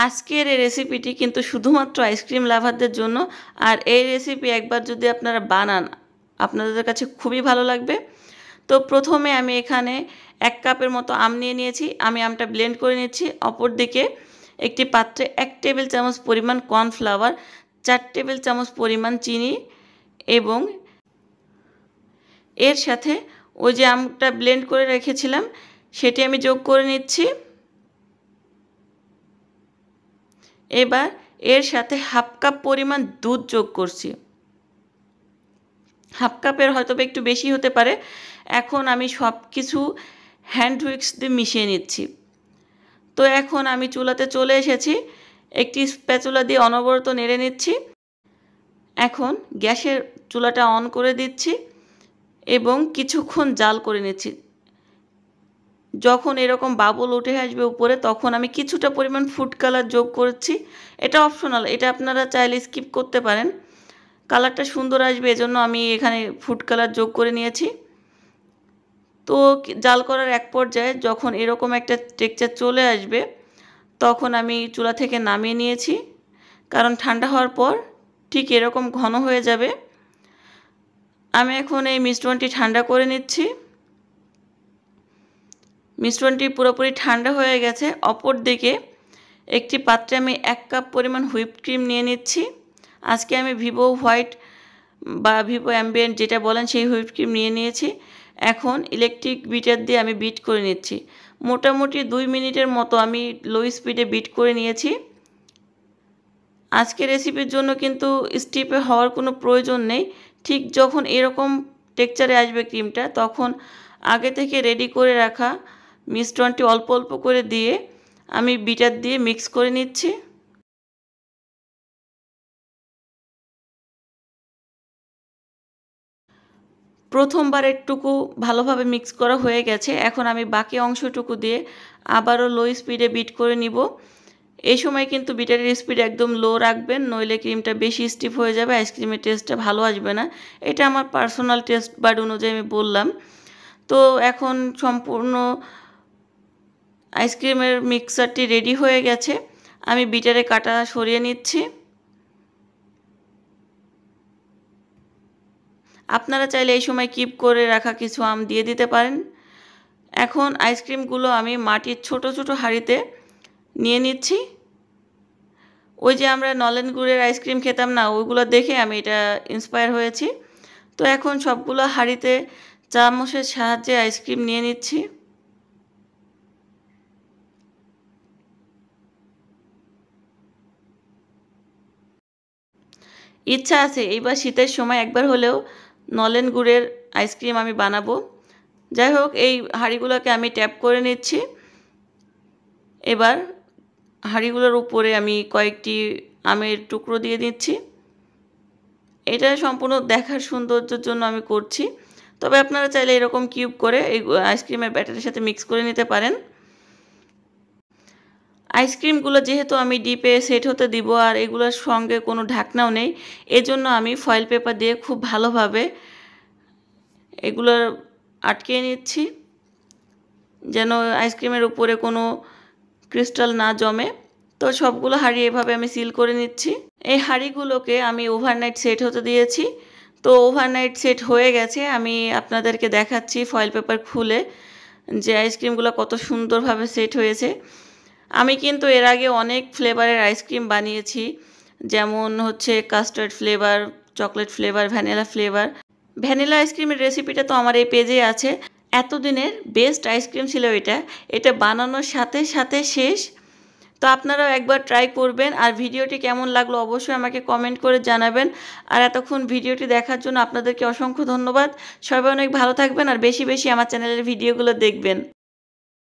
আজকের এই রেসিপিটি কিন্তু শুধুমাত্র আইসক্রিম লাভারদের জন্য। আর এই রেসিপি একবার যদি আপনারা বানান আপনাদের কাছে খুবই ভালো লাগবে। তো প্রথমে আমি এখানে 1 কাপের মতো আম নিয়ে নিয়েছি। আমি আমটা ব্লেন্ড করে নিচ্ছি। অপরদিকে একটি পাত্রে 1 টেবিল চামচ পরিমাণ কর্নফ্লাওয়ার, 4 টেবিল চামচ পরিমাণ চিনি এবং এর সাথে ওই যে আমটা ব্লেন্ড করে রেখেছিলাম সেটি আমি যোগ করে নিচ্ছি। এবার এর সাথে হাফ কাপ পরিমাণ দুধ যোগ করছি। হাফ কাপের হয়তো একটু বেশি হতে পারে। এখন আমি সব কিছু হ্যান্ড হুইস্ক দিয়ে মিশিয়ে নিচ্ছি। তো এখন আমি চুলাতে চলে এসেছি। একটি স্প্যাচুলা দিয়ে অনবরত নেড়ে নিচ্ছি। এখন গ্যাসের চুলাটা অন করে দিচ্ছি এবং কিছুক্ষণ জাল করে নিচ্ছি। যখন এরকম বাবল উঠে আসবে উপরে তখন আমি কিছুটা পরিমাণ ফুড কালার যোগ করছি। এটা অপশনাল, এটা আপনারা চাইলে স্কিপ করতে পারেন। কালারটা সুন্দর আসবে এজন্য আমি এখানে ফুড কালার যোগ করে নিয়েছি। তো জাল করার এক পর্যায়ে যখন এরকম একটা টেক্সচার চলে আসবে তখন আমি চুলা থেকে নামিয়ে নিয়েছি, কারণ ঠান্ডা হওয়ার পর ঠিক এরকম ঘন হয়ে যাবে। আমি এখন এই মিশ্রণটি ঠান্ডা করে নিচ্ছি। মিশ্রণটি পুরোপুরি ঠান্ডা হয়ে গেছে। অপর দিকে একটি পাত্রে আমি 1 কাপ পরিমাণ হুইপ ক্রিম নিয়ে নিচ্ছি। আজকে আমি ভিভো হোয়াইট বা ভিভো অ্যাম্বিয়েন্ট যেটা বলেন সেই হুইপ ক্রিম নিয়ে নিয়েছি। এখন ইলেকট্রিক বিটার দিয়ে আমি বিট করে নিচ্ছি। মোটামুটি 2 মিনিটের মতো আমি লো স্পিডে বিট করে নিয়েছি। আজকের রেসিপির জন্য কিন্তু স্টিপে হওয়ার কোনো প্রয়োজন নেই। ঠিক যখন এরকম টেক্সচারে আসবে ক্রিমটা তখন আগে থেকে রেডি করে রাখা মিশ্রণটি অল্প অল্প করে দিয়ে আমি বিটার দিয়ে মিক্স করে নিচ্ছি। প্রথমবার একটুকু ভালোভাবে মিক্স করা হয়ে গেছে। এখন আমি বাকি অংশটুকু দিয়ে আবারও লো স্পিডে বিট করে নিব। এই সময় কিন্তু বিটারের স্পিড একদম লো রাখবেন, নইলে ক্রিমটা বেশি স্টিফ হয়ে যাবে, আইসক্রিমের টেস্টটা ভালো আসবে না। এটা আমার পার্সোনাল টেস্ট বাড অনুযায়ী আমি বললাম। তো এখন সম্পূর্ণ আইসক্রিমের মিক্সারটি রেডি হয়ে গেছে। আমি বিটারে কাটা সরিয়ে নিচ্ছি। আপনারা চাইলে এই সময় কিপ করে রাখা কিছু আম দিয়ে দিতে পারেন। এখন আইসক্রিমগুলো আমি মাটির ছোট ছোট হাঁড়িতে নিয়ে নিচ্ছি। ওই যে আমরা নলেন গুড়ের আইসক্রিম খেতাম না, ওইগুলো দেখে আমি এটা ইন্সপায়ার হয়েছি। তো এখন সবগুলো হাঁড়িতে চামচের সাহায্যে আইসক্রিম নিয়ে নিচ্ছি। ইচ্ছা আছে এইবার শীতের সময় একবার হলেও নলেন গুড়ের আইসক্রিম আমি বানাবো। যাই হোক, এই হাঁড়িগুলোকে আমি ট্যাপ করে নিচ্ছি। এবার হাঁড়িগুলোর উপরে আমি কয়েকটি আমের টুকরো দিয়ে দিচ্ছি। এটা সম্পূর্ণ দেখার সৌন্দর্যের জন্য আমি করছি, তবে আপনারা চাইলে এরকম কিউব করে এই আইসক্রিমের ব্যাটারের সাথে মিক্স করে নিতে পারেন। আইসক্রিমগুলো যেহেতু আমি ডিপে সেট হতে দিব আর এগুলোর সঙ্গে কোনো ঢাকনাও নেই, এজন্য আমি ফয়েল পেপার দিয়ে খুব ভালোভাবে এগুলো আটকে নিচ্ছি যেন আইসক্রিমের উপরে কোনো ক্রিস্টাল না জমে। তো সবগুলো হাঁড়ি এভাবে আমি সিল করে নিচ্ছি। এই হাঁড়িগুলোকে আমি ওভারনাইট সেট হতে দিয়েছি। তো ওভারনাইট সেট হয়ে গেছে। আমি আপনাদেরকে দেখাচ্ছি ফয়েল পেপার খুলে যে আইসক্রিমগুলো কত সুন্দরভাবে সেট হয়েছে। আমি কিন্তু এর আগে অনেক ফ্লেভারের আইসক্রিম বানিয়েছি, যেমন হচ্ছে custard flavour, chocolate flavour, vanilla flavour. Vanilla আইসক্রিমের রেসিপিটা তো আমার এই পেজে আছে। এতদিনের বেস্ট আইসক্রিম ছিল এটা। এটা বানানোর সাথে সাথে শেষ। তো আপনারাও একবার ট্রাই করবেন। আর ভিডিওটি কেমন লাগলো অবশ্যই আমাকে কমেন্ট করে জানাবেন। আর এতক্ষণ ভিডিওটি দেখার জন্য আপনাদেরকে অসংখ্য ধন্যবাদ। সবাই অনেক ভালো থাকবেন আর বেশি বেশি আমার চ্যানেলের ভিডিওগুলো দেখবেন।